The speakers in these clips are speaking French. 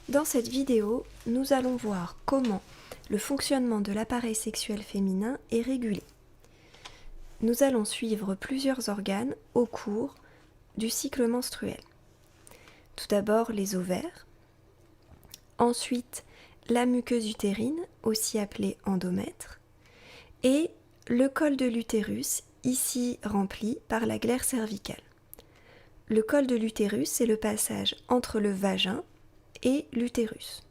Dans cette vidéo, nous allons voir comment le fonctionnement de l'appareil sexuel féminin est régulé. Nous allons suivre plusieurs organes au cours du cycle menstruel. Tout d'abord les ovaires, ensuite la muqueuse utérine, aussi appelée endomètre, et le col de l'utérus, ici rempli par la glaire cervicale. Le col de l'utérus, c'est le passage entre le vagin et l'utérus.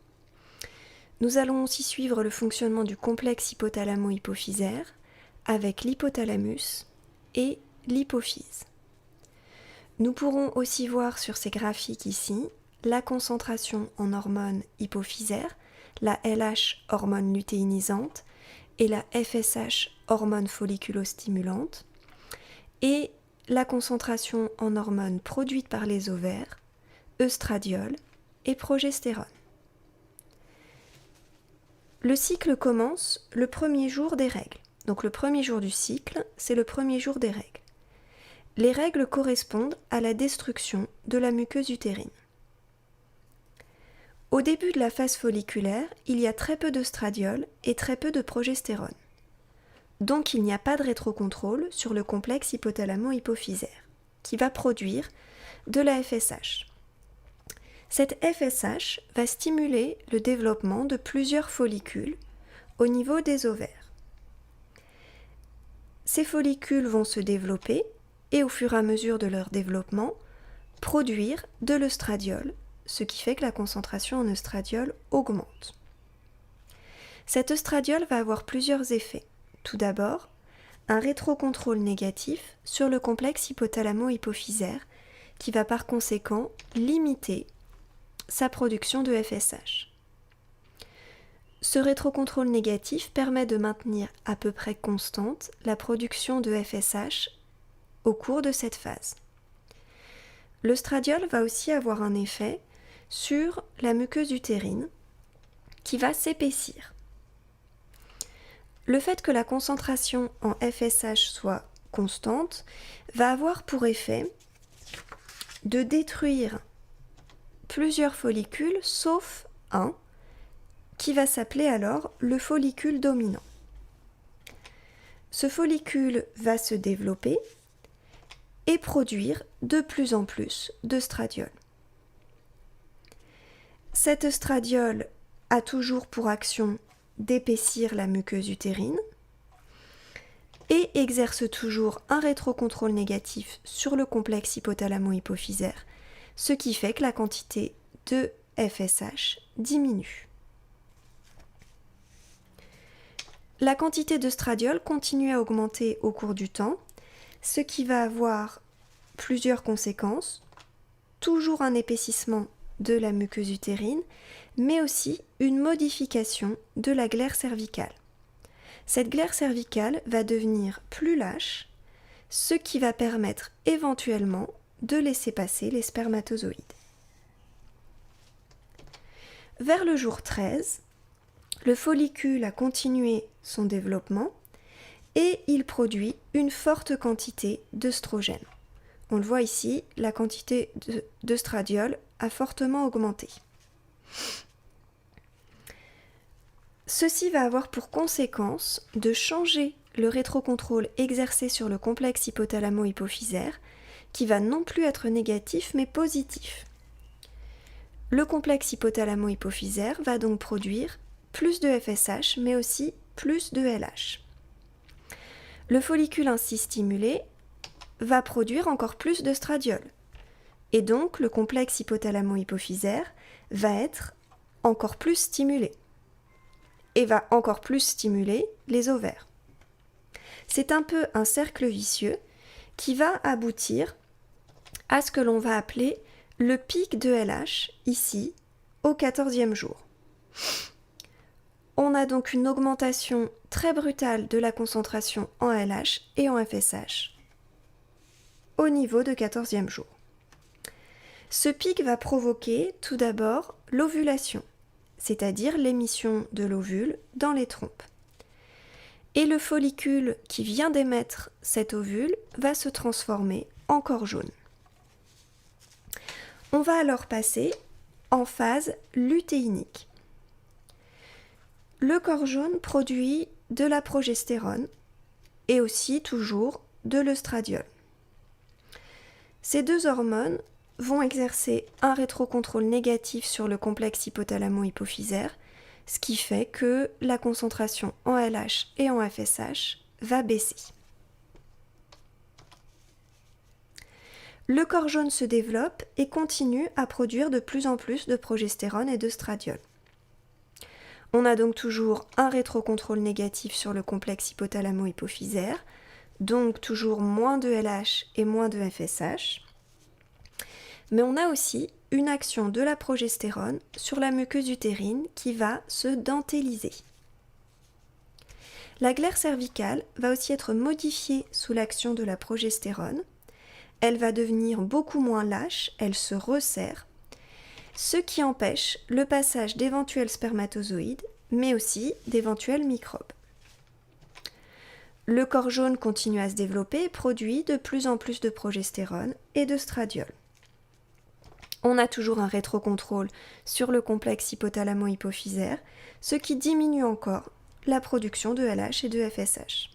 Nous allons aussi suivre le fonctionnement du complexe hypothalamo-hypophysaire avec l'hypothalamus et l'hypophyse. Nous pourrons aussi voir sur ces graphiques ici la concentration en hormones hypophysaires, la LH hormone lutéinisante et la FSH hormone folliculostimulante, et la concentration en hormones produites par les ovaires, œstradiol et progestérone. Le cycle commence le premier jour des règles. Donc le premier jour du cycle, c'est le premier jour des règles. Les règles correspondent à la destruction de la muqueuse utérine. Au début de la phase folliculaire, il y a très peu d'œstradiol et très peu de progestérone. Donc il n'y a pas de rétrocontrôle sur le complexe hypothalamo-hypophysaire, qui va produire de la FSH. Cette FSH va stimuler le développement de plusieurs follicules au niveau des ovaires. Ces follicules vont se développer et au fur et à mesure de leur développement, produire de l'œstradiol, ce qui fait que la concentration en œstradiol augmente. Cet œstradiol va avoir plusieurs effets. Tout d'abord, un rétrocontrôle négatif sur le complexe hypothalamo-hypophysaire qui va par conséquent limiter sa production de FSH. Ce rétrocontrôle négatif permet de maintenir à peu près constante la production de FSH au cours de cette phase. L'œstradiol va aussi avoir un effet sur la muqueuse utérine qui va s'épaissir. Le fait que la concentration en FSH soit constante va avoir pour effet de détruire plusieurs follicules, sauf un, qui va s'appeler alors le follicule dominant. Ce follicule va se développer et produire de plus en plus d'œstradiol. Cet œstradiol a toujours pour action d'épaissir la muqueuse utérine et exerce toujours un rétrocontrôle négatif sur le complexe hypothalamo-hypophysaire, ce qui fait que la quantité de FSH diminue. La quantité d'œstradiol continue à augmenter au cours du temps, ce qui va avoir plusieurs conséquences, toujours un épaississement de la muqueuse utérine, mais aussi une modification de la glaire cervicale. Cette glaire cervicale va devenir plus lâche, ce qui va permettre éventuellement de laisser passer les spermatozoïdes. Vers le jour 13, le follicule a continué son développement et il produit une forte quantité d'œstrogène. On le voit ici, la quantité d'œstradiol a fortement augmenté. Ceci va avoir pour conséquence de changer le rétrocontrôle exercé sur le complexe hypothalamo-hypophysaire, qui va non plus être négatif mais positif. Le complexe hypothalamo-hypophysaire va donc produire plus de FSH mais aussi plus de LH. Le follicule ainsi stimulé va produire encore plus d'œstradiol et donc le complexe hypothalamo-hypophysaire va être encore plus stimulé et va encore plus stimuler les ovaires. C'est un peu un cercle vicieux qui va aboutir à ce que l'on va appeler le pic de LH, ici, au 14e jour. On a donc une augmentation très brutale de la concentration en LH et en FSH au niveau de 14e jour. Ce pic va provoquer tout d'abord l'ovulation, c'est-à-dire l'émission de l'ovule dans les trompes. Et le follicule qui vient d'émettre cet ovule va se transformer en corps jaune. On va alors passer en phase lutéinique. Le corps jaune produit de la progestérone et aussi toujours de l'œstradiol. Ces deux hormones vont exercer un rétrocontrôle négatif sur le complexe hypothalamo-hypophysaire, ce qui fait que la concentration en LH et en FSH va baisser. Le corps jaune se développe et continue à produire de plus en plus de progestérone et d'œstradiol. On a donc toujours un rétrocontrôle négatif sur le complexe hypothalamo-hypophysaire, donc toujours moins de LH et moins de FSH. Mais on a aussi une action de la progestérone sur la muqueuse utérine qui va se dentelliser. La glaire cervicale va aussi être modifiée sous l'action de la progestérone. Elle va devenir beaucoup moins lâche, elle se resserre, ce qui empêche le passage d'éventuels spermatozoïdes, mais aussi d'éventuels microbes. Le corps jaune continue à se développer et produit de plus en plus de progestérone et d'œstradiol. On a toujours un rétrocontrôle sur le complexe hypothalamo-hypophysaire, ce qui diminue encore la production de LH et de FSH.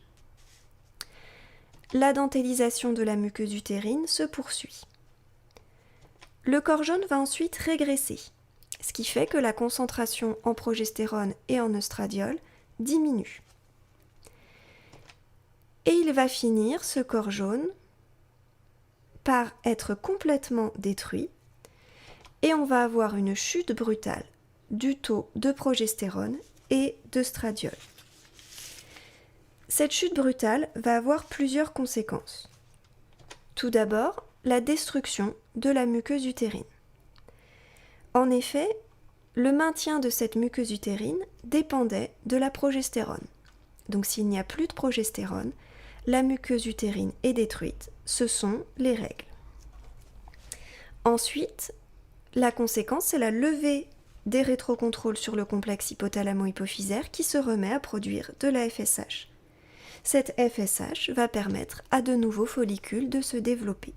La dentellisation de la muqueuse utérine se poursuit. Le corps jaune va ensuite régresser, ce qui fait que la concentration en progestérone et en œstradiol diminue. Et il va finir, ce corps jaune, par être complètement détruit et on va avoir une chute brutale du taux de progestérone et d'œstradiol. Cette chute brutale va avoir plusieurs conséquences. Tout d'abord, la destruction de la muqueuse utérine. En effet, le maintien de cette muqueuse utérine dépendait de la progestérone. Donc s'il n'y a plus de progestérone, la muqueuse utérine est détruite, ce sont les règles. Ensuite, la conséquence, c'est la levée des rétrocontrôles sur le complexe hypothalamo-hypophysaire qui se remet à produire de la FSH. Cette FSH va permettre à de nouveaux follicules de se développer.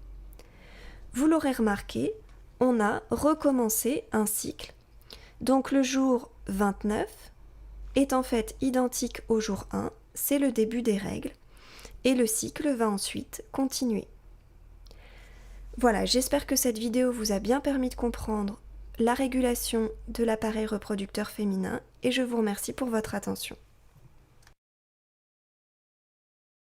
Vous l'aurez remarqué, on a recommencé un cycle. Donc le jour 29 est en fait identique au jour 1, c'est le début des règles, et le cycle va ensuite continuer. Voilà, j'espère que cette vidéo vous a bien permis de comprendre la régulation de l'appareil reproducteur féminin et je vous remercie pour votre attention.